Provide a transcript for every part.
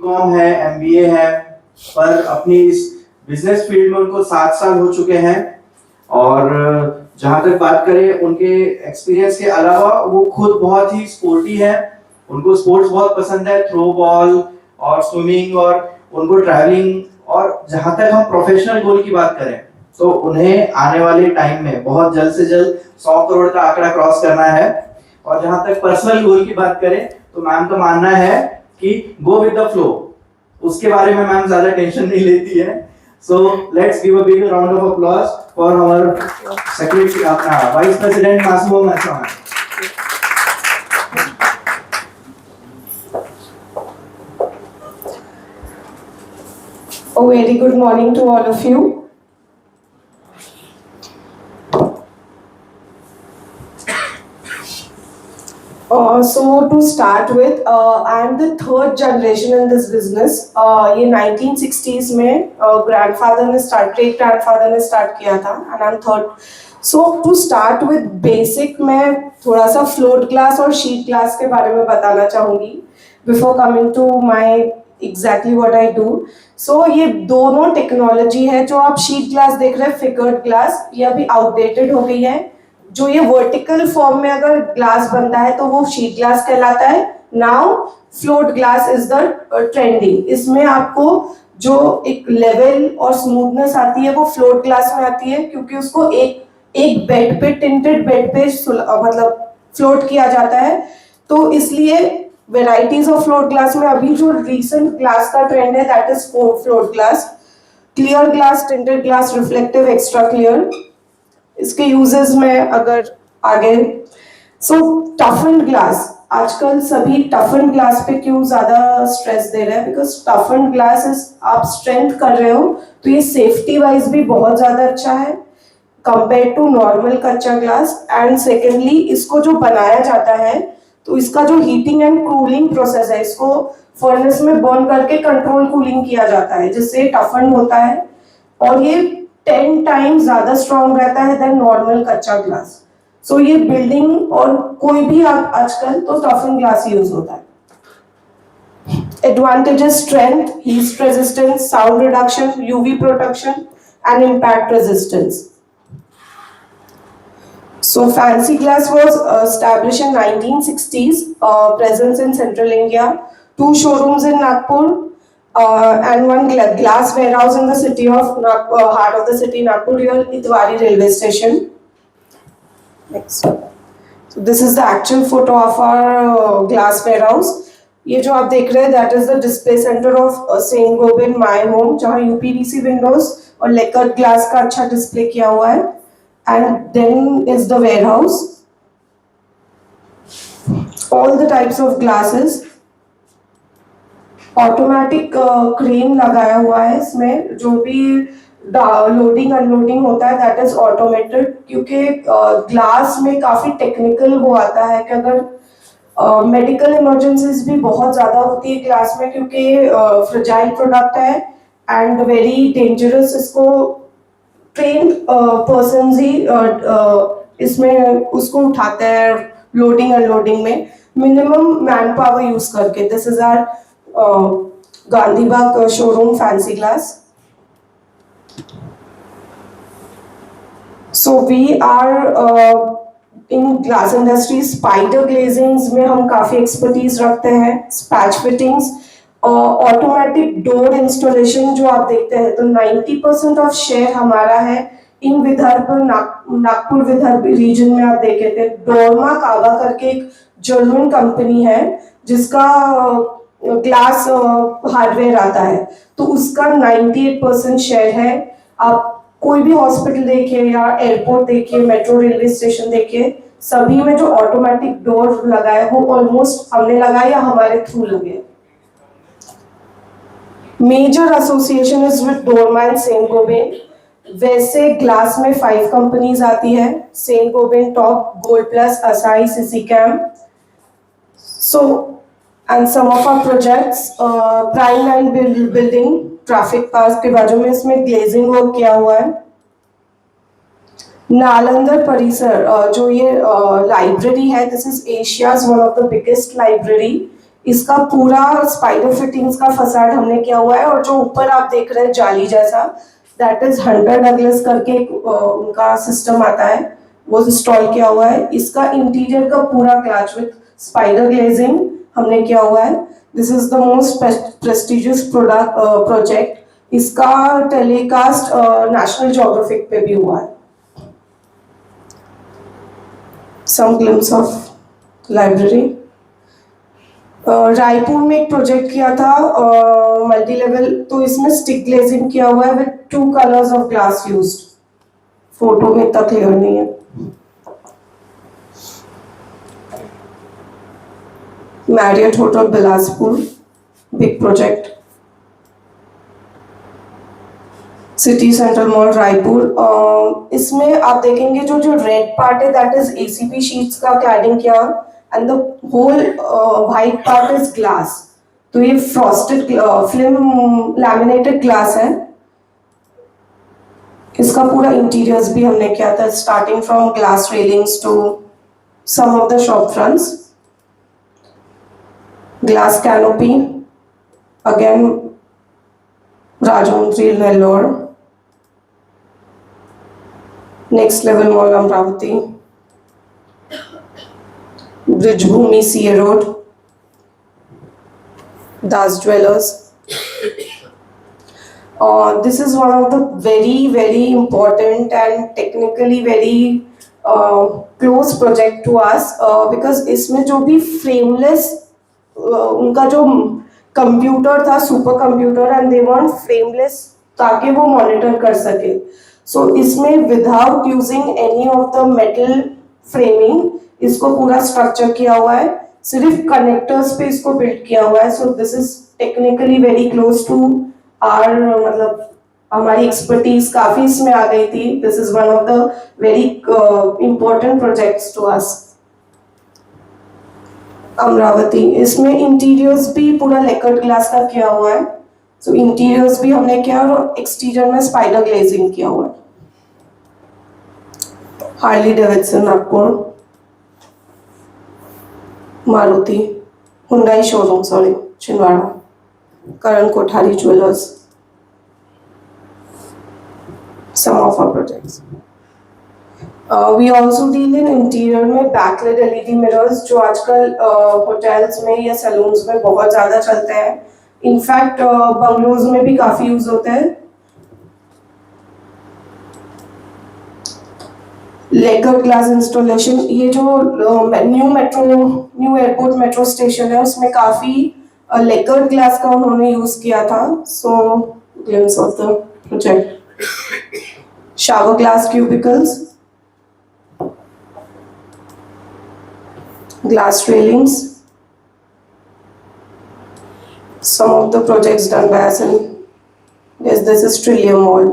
Com है, MBA है, पर अपनी इस बिजनेस फील्ड में उनको 7 साल हो चुके हैं। और जहाँ तक बात करें उनके एक्सपीरियंस के अलावा, वो खुद बहुत ही स्पोर्टी है, उनको स्पोर्ट्स बहुत पसंद है, थ्रो बॉल और स्विमिंग, और उनको ट्रैवलिंग। और जहाँ तक हम प्रोफेशनल गोल की बात करें तो उन्हें आने वाले टाइम में बहुत जल्द से जल्द 100 करोड़ का आंकड़ा क्रॉस करना है। और जहाँ तक पर्सनल गोल की बात करें तो मैम का मानना है कि गो विद द फ्लो, उसके बारे में मैम ज्यादा टेंशन नहीं लेती है। So let's give a big round of applause for our secretary, अपना वाइस प्रेसिडेंट मासूम मैथ्स। A very good morning to all of you. So to start with, I am the third generation in this business. ये 1960s में grandfather ने great grandfather ने start किया था, and I'm third. So to start with basic, मैं थोड़ा सा float glass और sheet glass के बारे में बताना चाहूँगी before coming to my exactly what I do. So ये दोनों टेक्नोलॉजी है। जो आप शीट ग्लास देख रहे हैं, फिगर्ड ग्लास, ये अभी आउटडेटेड हो गई है। जो ये वर्टिकल फॉर्म में अगर ग्लास बनता है तो वो शीट ग्लास कहलाता है। Now float glass is the trending. इसमें आपको जो एक लेवल और स्मूथनेस आती है वो फ्लोट ग्लास में आती है, क्योंकि उसको एक बेड पे, टिंटेड बेड पे मतलब फ्लोट किया जाता है। तो इसलिए वेराइटीज ऑफ फ्लोट ग्लास में अभी जो रिसेंट ग्लास का ट्रेंड है that is float glass, clear glass, tinted glass, reflective, extra clear. इसके यूजेस में अगर आगे, सो टफन्ड ग्लास, आजकल सभी टफन्ड ग्लास पे क्यों ज्यादा स्ट्रेस दे रहे हैं, बिकॉज टफन्ड ग्लास इज, आप स्ट्रेंथ कर रहे हो तो ये सेफ्टी वाइज भी बहुत ज्यादा अच्छा है कंपेयर टू नॉर्मल कच्चा ग्लास। एंड सेकेंडली, इसको जो बनाया जाता है तो इसका जो हीटिंग एंड कूलिंग प्रोसेस है, इसको फर्नेस में बर्न करके कंट्रोल कूलिंग किया जाता है, जिससे टफन होता है। और ये 10 टाइम्स ज्यादा स्ट्रॉन्ग रहता है देन नॉर्मल कच्चा ग्लास। सो ये बिल्डिंग और कोई भी आप आजकल तो टफन ग्लास यूज होता है। Advantages: strength, heat resistance, sound reduction, UV protection and impact resistance. So fancy glass was established in 1960s, presence in central India, 2 showrooms in Nagpur, and 1 glass warehouse in the city of heart of the city, Nagpur, near Itwari railway station. Next. So this is the actual photo of our glass warehouse. ये जो आप देख रहे हैं that is the display center of Saint Gobain My Home, जहाँ UPVC windows और lacquered glass का अच्छा display किया हुआ है। And then is the warehouse, all the types of glasses, automatic crane लगाया हुआ है इसमें। जो भी लोडिंग अनलोडिंग होता है दैट इज ऑटोमेटेड, क्योंकि ग्लास में काफी टेक्निकल वो आता है कि अगर मेडिकल इमरजेंसीज भी बहुत ज्यादा होती है ग्लास में, क्योंकि फ्रेजाइल प्रोडक्ट है एंड वेरी डेंजरस। इसको ट्रेन पर्सन ही इसमें उसको उठाते हैं लोडिंग अनलोडिंग में, मिनिमम मैन पावर यूज करके। This is our Gandhibagh showroom fancy glass. So we are in glass industry. Spider glazings में हम काफी एक्सपर्टीज रखते हैं, patch fittings, automatic door installation जो आप देखते हैं, तो 90% ऑफ शेयर हमारा है इन विदर्भ, नागपुर विदर्भ रीजन में। आप देखे थे डोरमा काबा करके एक जर्मन कंपनी है जिसका ग्लास हार्डवेयर आता है, तो उसका 98% शेयर है। आप कोई भी हॉस्पिटल देखिए या एयरपोर्ट देखिए, मेट्रो रेलवे स्टेशन देखिए, सभी में जो ऑटोमेटिक डोर लगाए वो ऑलमोस्ट हमने लगाए या हमारे थ्रू लगे। Major association is with Dorma and Saint Gobain. वैसे ग्लास में 5 कंपनीज आती है, Saint Gobain top, gold plus, Asahi, Sisecam. So and some of our projects, prime line building traffic पास के बाजू में, इसमें ग्लेजिंग वर्क किया हुआ है। नालंदा परिसर, जो ये लाइब्रेरी है, this is Asia's one of the biggest library इसका पूरा स्पाइडर फिटिंग्स का फसाड हमने किया हुआ है, और जो ऊपर आप देख रहे हैं जाली जैसा, दैट इज हंटर डगलस करके उनका सिस्टम आता है, वो इंस्टॉल किया हुआ है। इसका इंटीरियर का पूरा क्लाच विथ स्पाइडर ग्लेजिंग हमने किया हुआ है। This is the most prestigious project. इसका टेलीकास्ट नेशनल ज्योग्राफिक पे भी हुआ है। सम ग्लिम्स ऑफ लाइब्रेरी। रायपुर में एक प्रोजेक्ट किया था मल्टी लेवल, तो इसमें स्टिक ग्लेजिंग किया हुआ है with 2 colours of glass used. Photo में इतना क्लियर नहीं है। Marriott hotel Bilaspur, big project. City central mall Raipur, इसमें आप देखेंगे जो जो रेड पार्ट है दैट इज एसीपी शीट्स का क्लैडिंग किया, and the whole white part is glass. तो ये फ्रॉस्टेड फिल्म लैमिनेटेड ग्लास है। इसका पूरा इंटीरियर्स भी हमने किया था, starting from glass railings to some of the shop fronts. Glass canopy, again Rajahmundry Nellore. Next level mall Amaravati, Brijbhoomi CA road, Das jewellers. This is one of the very important and technically very close project to us, because इसमें जो भी frameless उनका जो computer था, super computer, and they want frameless ताकि वो monitor कर सके। सो इसमें without using any of the metal framing इसको पूरा स्ट्रक्चर किया हुआ है, सिर्फ कनेक्टर्स पे इसको बिल्ड किया हुआ है। So this is technically very close to our, मतलब हमारी एक्सपर्टीज काफी इसमें आ गई थी। This is one of the very important projects to us. Amravati, इसमें इंटीरियर्स भी पूरा लेकर्ड ग्लास का किया हुआ है। सो इंटीरियर्स भी हमने किया और एक्सटीरियर में स्पाइडर ग्लेजिंग किया हुआ है। Harley Davidson Nagpur, Maruti Hyundai showroom, sorry Chhindwara, Karan Kothari jewellers. Some of our projects. We also deal in interior में backlit LED mirrors, जो आजकल होटल्स में या सैलून्स में बहुत ज़्यादा चलते हैं। इनफैक्ट बंगलोज में भी काफ़ी यूज होते हैं। लेकर ग्लास इंस्टॉलेशन, ये जो न्यू एयरपोर्ट मेट्रो स्टेशन है उसमें काफ़ी लेकर ग्लास का उन्होंने यूज किया था। So glimpse of the project. Shower glass cubicles, glass railings, some of the projects done by us, and yes, this is Trillium Mall.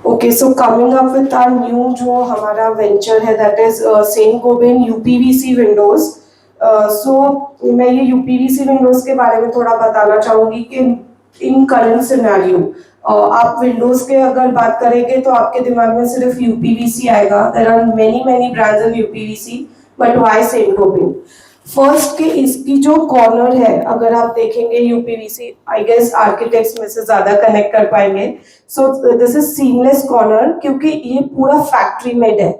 Okay, so coming up with our new जो हमारा venture है, that is Saint-Gobain UPVC windows. So मैं ये UPVC windows के बारे में थोड़ा बताना चाहूँगी कि इन करंट सिनेरियो आप विंडोज के अगर बात करेंगे तो आपके दिमाग में सिर्फ यूपीवीसी आएगा। There are many brands in UPVC, but why Saint-Gobain? First के इसकी जो कॉर्नर है, अगर आप देखेंगे यूपीवीसी, आई गेस आर्किटेक्ट्स में से ज्यादा कनेक्ट कर पाएंगे। सो दिस इज सीमलेस कॉर्नर, क्योंकि ये पूरा फैक्ट्री मेड है।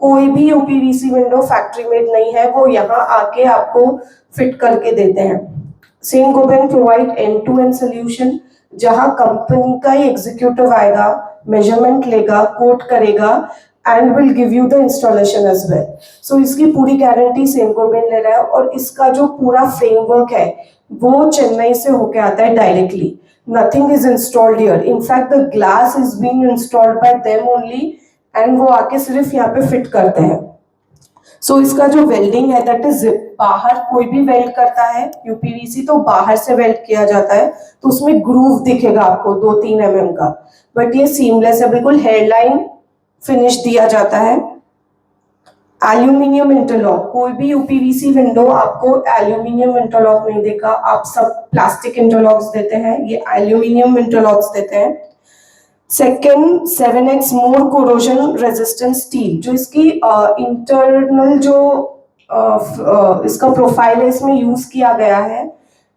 कोई भी यूपीवीसी विंडो फैक्ट्री मेड नहीं है, वो यहाँ आके आपको फिट करके देते हैं। Saint-Gobain provide end-to-end solution, जहां कंपनी का ही एग्जीक्यूटिव आएगा, मेजरमेंट लेगा, कोट करेगा, and will give you the installation as well. So इसकी पूरी गारंटी Saint-Gobain ले रहा है, और इसका जो पूरा फ्रेमवर्क है वो चेन्नई से होके आता है directly. Nothing is installed here, in fact the glass is being installed bye them only, and वो आके सिर्फ यहाँ पे फिट करते हैं। सो इसका जो वेल्डिंग है दैट इज बाहर कोई भी वेल्ड करता है यूपीवीसी, तो बाहर से वेल्ड किया जाता है, तो उसमें ग्रूव दिखेगा आपको 2-3 mm का, बट ये सीमलेस है, बिल्कुल हेयरलाइन फिनिश दिया जाता है। एल्यूमिनियम इंटरलॉक, कोई भी यूपीवीसी विंडो आपको एल्यूमिनियम इंटरलॉक नहीं देगा, आप सब प्लास्टिक इंटरलॉक्स देते हैं, ये एल्यूमिनियम इंटरलॉक्स देते हैं। सेकेंड, 7x मोर कोरोजन रेजिस्टेंट स्टील, जो इसकी इंटरनल जो इसका प्रोफाइल है इसमें यूज किया गया है,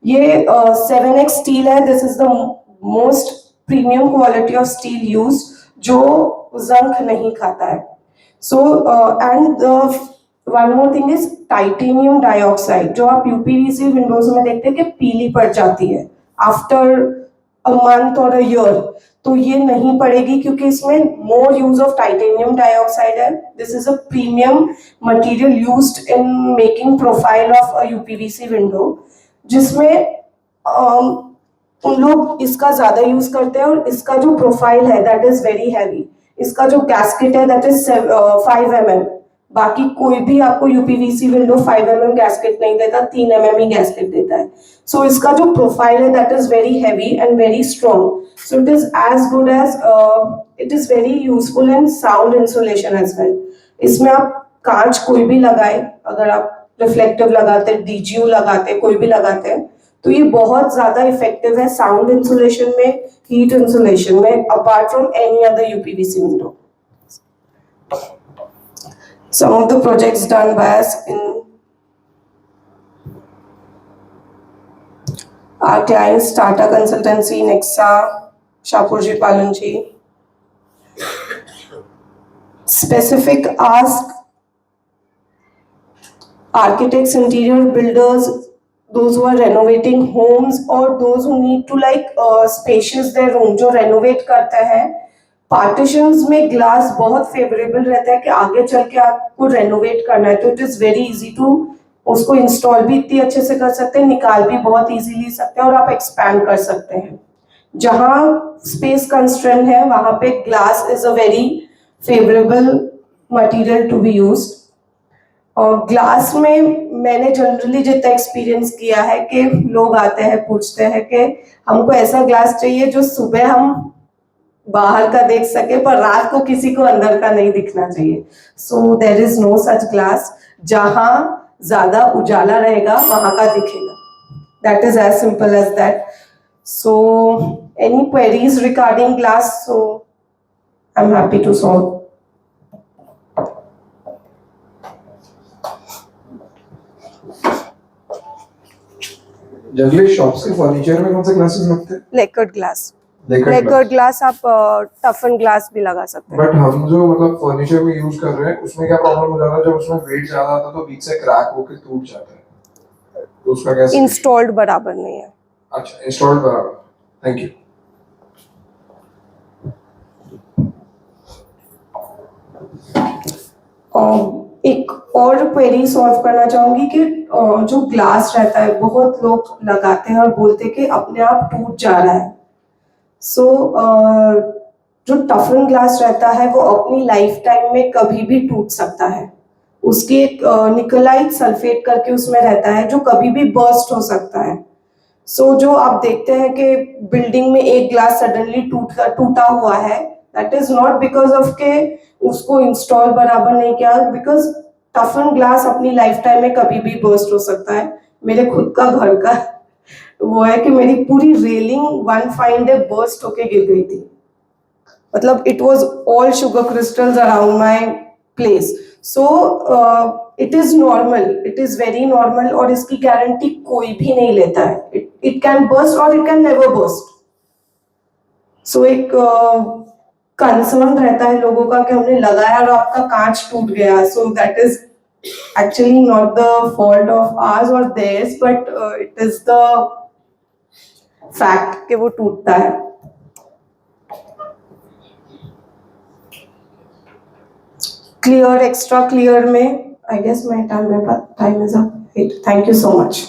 ये 7x स्टील है. This is the most premium quality of steel use, जो जंग नहीं खाता है. So and one more thing is titanium dioxide, जो आप यूपीवीसी विंडोज में देखते हैं कि पीली पड़ जाती है आफ्टर अ मंथ और अ ईयर, तो ये नहीं पड़ेगी क्योंकि इसमें मोर यूज ऑफ टाइटेनियम डाइऑक्साइड है. This is a premium material used in making profile of a UPVC window, जिसमें उन लोग इसका ज्यादा यूज करते हैं. और इसका जो प्रोफाइल है दैट इज वेरी हैवी. इसका जो गैस्केट है दैट इज 5 mm. बाकी कोई भी आपको यूपीवीसी विंडो 5 mm गैस्केट नहीं देता, 3 mm ही गैस्केट देता है. सो इसका जो प्रोफाइल है that is very heavy and very strong. So it is as good as, it is very useful in sound insulation as well. इसमें आप कांच कोई भी लगाए, अगर आप रिफ्लेक्टिव लगाते, डीजीयू लगाते, कोई भी लगाते हैं, तो ये बहुत ज्यादा इफेक्टिव है साउंड इंसुलेशन में, हीट इंसुलेशन में, apart from any other UPVC window. Some of the projects done by us in our clients, Tata Consultancy, Nexa, Shapoorji Pallonji. Specific ask architects, interior builders, those who are renovating homes or those who need to spacious their room, जो renovate करते हैं. Partitions में glass बहुत favourable रहता है कि आगे चल के आपको रेनोवेट करना है, तो it is very easy to, उसको इंस्टॉल भी इतनी अच्छे से कर सकते हैं, निकाल भी बहुत इजीली सकते हैं, और आप एक्सपैंड कर सकते हैं. जहां स्पेस कंस्ट्रेंट है वहां पे glass is a very favourable material to be used. और ग्लास में मैंने जनरली जितना एक्सपीरियंस किया है कि लोग आते हैं, पूछते हैं कि हमको ऐसा ग्लास चाहिए जो सुबह हम बाहर का देख सके पर रात को किसी को अंदर का नहीं दिखना चाहिए. So there is no such glass. जहां ज्यादा उजाला रहेगा वहां का दिखेगा. That is as simple as that. So any queries regarding glass, so I am happy to solve. Generally shops के फर्नीचर में कौन से ग्लासेस लगते हैं? Lacquered glass. लेकर्ड ग्लास, आप टफन ग्लास भी लगा सकते हैं. बट हम जो मतलब फर्नीचर में यूज कर रहे हैं उसमें क्या प्रॉब्लम हो जाता है, जब उसमें वेट ज्यादा आता है तो बीच से क्रैक होकर टूट जाता है, तो उसका क्या? इंस्टॉल्ड बराबर नहीं है. अच्छा, इंस्टॉल्ड बराबर. Thank you. एक और क्वेरी सॉल्व करना चाहूंगी कि जो ग्लास रहता है बहुत लोग लगाते हैं और बोलते हैं कि अपने आप टूट जा रहा है. सो जो टफन ग्लास रहता है वो अपनी लाइफ टाइम में कभी भी टूट सकता है. उसकी एक निकोलाइट सल्फेट करके उसमें रहता है जो कभी भी बर्स्ट हो सकता है. सो जो आप देखते हैं कि बिल्डिंग में एक ग्लास सडनली टूटा हुआ है, that is not because of के उसको इंस्टॉल बराबर नहीं किया, बिकॉज टफन ग्लास अपनी लाइफ टाइम में कभी भी बर्स्ट हो सकता है. मेरे खुद का घर का वो है कि मेरी पूरी railing one fine day burst होके गिर गई थी. मतलब it was all sugar crystals around my place. So it is normal, it is very normal, और इसकी गारंटी कोई भी नहीं लेता है. इट कैन बर्स्ट और इट कैन नेवर बर्स्ट. सो एक कंसर्न रहता है लोगों का कि हमने लगाया और आपका कांच टूट गया. So that is actually not the fault of ours or theirs, but it is the fact कि वो टूटता है. क्लियर, एक्स्ट्रा क्लियर में I guess my time is up. Thank you so much.